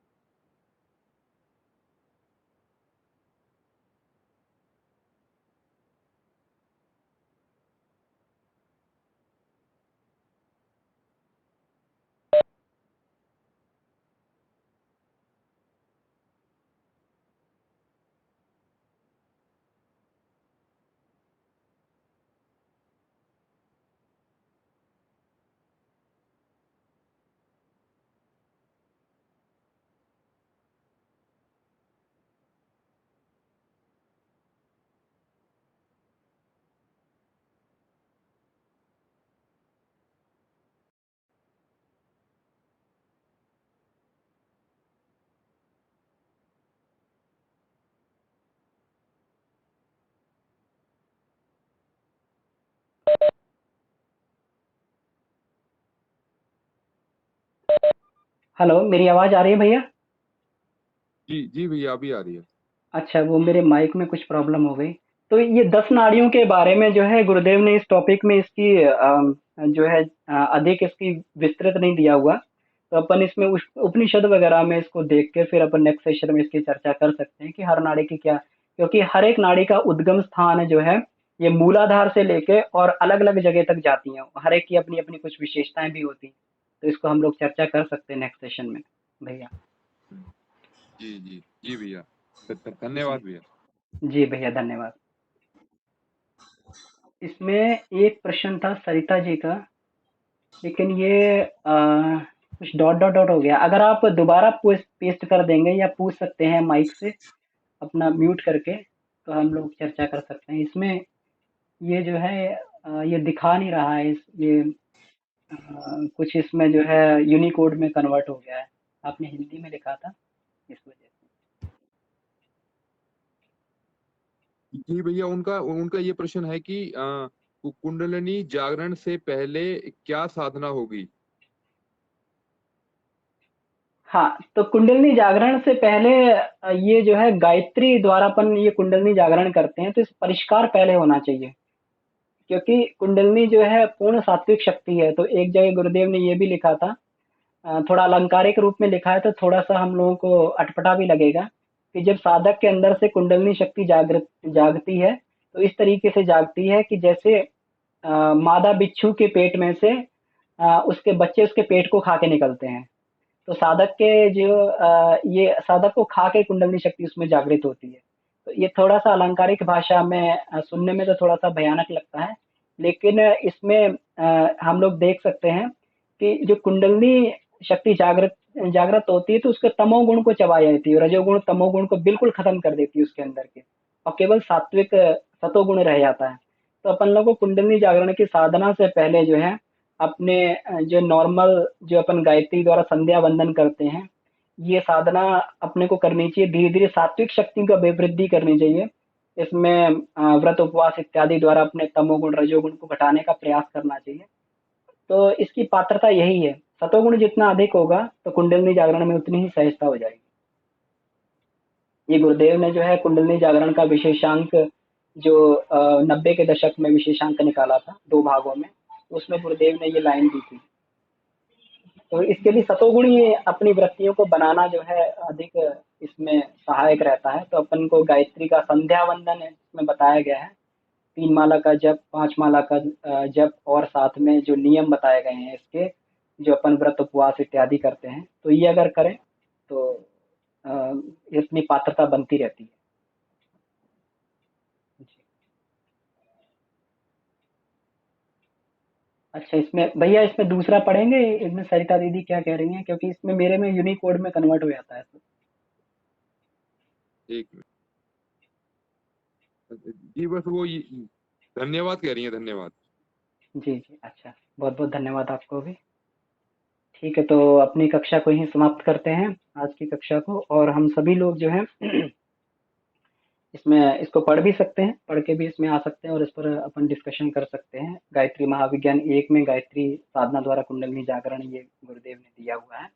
हेलो, मेरी आवाज आ रही है भैया? जी जी भैया, अभी आ रही है। अच्छा, वो मेरे माइक में कुछ प्रॉब्लम हो गई। तो ये 10 नाड़ियों के बारे में जो है गुरुदेव ने इस टॉपिक में इसकी जो है अधिक इसकी विस्तृत नहीं दिया हुआ। तो अपन इसमें उपनिषद वगैरह में इसको देख के फिर अपन नेक्स्ट सेशन में इसकी चर्चा कर सकते हैं कि हर नाड़ी की क्या, क्योंकि हर एक नाड़ी का उद्गम स्थान जो है ये मूलाधार से लेके और अलग अलग जगह तक जाती हैं। हर एक की अपनी अपनी कुछ विशेषताएं भी होती हैं। तो इसको हम लोग चर्चा कर सकते हैं नेक्स्ट सेशन में भैया। जी जी जी भैया, जी धन्यवाद भैया। जी भैया, धन्यवाद। इसमें एक प्रश्न था सरिता जी का, लेकिन ये कुछ डॉट डॉट डॉट हो गया। अगर आप दोबारा पेस्ट कर देंगे या पूछ सकते हैं माइक से अपना म्यूट करके, तो हम लोग चर्चा कर सकते हैं इसमें। ये जो है ये दिखा नहीं रहा है ये कुछ इसमें जो है यूनिकोड में कन्वर्ट हो गया है। आपने हिंदी में लिखा था इस वजह से। जी भैया, उनका उनका ये प्रश्न है कि कुंडलिनी जागरण से पहले क्या साधना होगी। हाँ, तो कुंडलिनी जागरण से पहले ये जो है गायत्री द्वारा अपन ये कुंडलिनी जागरण करते हैं, तो इस परिष्कार पहले होना चाहिए। क्योंकि कुंडलिनी जो है पूर्ण सात्विक शक्ति है। तो एक जगह गुरुदेव ने ये भी लिखा था, थोड़ा अलंकारिक रूप में लिखा है तो थोड़ा सा हम लोगों को अटपटा भी लगेगा कि जब साधक के अंदर से कुंडलिनी शक्ति जागती है तो इस तरीके से जागती है कि जैसे मादा बिच्छू के पेट में से उसके बच्चे उसके पेट को खा के निकलते हैं। तो साधक के जो ये साधक को खा के कुंडलिनी शक्ति उसमें जागृत होती है। तो ये थोड़ा सा अलंकारिक भाषा में सुनने में तो थोड़ा सा भयानक लगता है, लेकिन इसमें हम लोग देख सकते हैं कि जो कुंडलिनी शक्ति जागृत जागृत होती है तो उसके तमोगुण को चबा जाती है, रजोगुण तमोगुण को बिल्कुल खत्म कर देती है उसके अंदर के, और केवल सात्विक सतोगुण रह जाता है। तो अपन लोगों को कुंडलिनी जागरण की साधना से पहले जो है अपने जो नॉर्मल जो अपन गायत्री द्वारा संध्या वंदन करते हैं, ये साधना अपने को करनी चाहिए। धीरे धीरे सात्विक शक्ति को अभिवृद्धि करनी चाहिए। इसमें व्रत उपवास इत्यादि द्वारा अपने तमोगुण रजोगुण को घटाने का प्रयास करना चाहिए। तो इसकी पात्रता यही है, सतोगुण जितना अधिक होगा तो कुंडलिनी जागरण में उतनी ही सहजता हो जाएगी। ये गुरुदेव ने जो है कुंडलिनी जागरण का विशेषांक जो 90 के दशक में विशेषांक निकाला था 2 भागों में, उसमें गुरुदेव ने ये लाइन दी थी। तो इसके लिए सतोगुण ही अपनी वृत्तियों को बनाना जो है अधिक इसमें सहायक रहता है। तो अपन को गायत्री का संध्या वंदन है इसमें बताया गया है, 3 माला का जप, 5 माला का जप, और साथ में जो नियम बताए गए हैं इसके, जो अपन व्रत उपवास इत्यादि करते हैं, तो ये अगर करें तो अ, इतनी पात्रता बनती रहती है। जी। अच्छा, इसमें भैया इसमें दूसरा पढ़ेंगे, इसमें सरिता दीदी क्या कह रही हैं, क्योंकि इसमें मेरे में यूनिकोड में कन्वर्ट हो जाता है। एक मिनट जी, बस वो धन्यवाद कह रही है, धन्यवाद। जी जी, अच्छा, बहुत बहुत धन्यवाद आपको भी। ठीक है, तो अपनी कक्षा को यहीं समाप्त करते हैं, आज की कक्षा को। और हम सभी लोग जो हैं इसमें इसको पढ़ भी सकते हैं, पढ़ के भी इसमें आ सकते हैं और इस पर अपन डिस्कशन कर सकते हैं। गायत्री महाविज्ञान 1 में गायत्री साधना द्वारा कुंडलिनी जागरण ये गुरुदेव ने दिया हुआ है।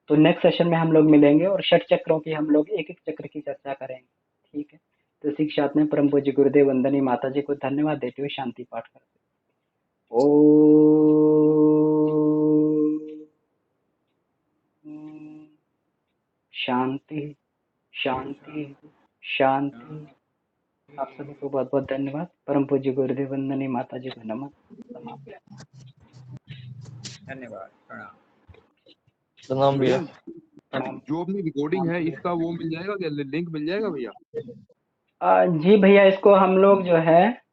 तो नेक्स्ट सेशन में हम लोग मिलेंगे और षट चक्रों की हम लोग एक एक चक्र की चर्चा करेंगे। ठीक है, तो इसी के साथ में परम पूज्य गुरुदेव वंदनीय माता जी को धन्यवाद देते हुए शांति पाठ करते हैं। ओम शांति शांति शांति। आप सभी को बहुत बहुत धन्यवाद। परम पूज्य गुरुदेव वंदनीय माता जी को नमन। समाप्त। धन्यवाद, प्रणाम। प्रणाम भैया। प्रणाम। जो अपनी रिकॉर्डिंग है इसका वो मिल जाएगा क्या, लिंक मिल जाएगा भैया? जी भैया, इसको हम लोग जो है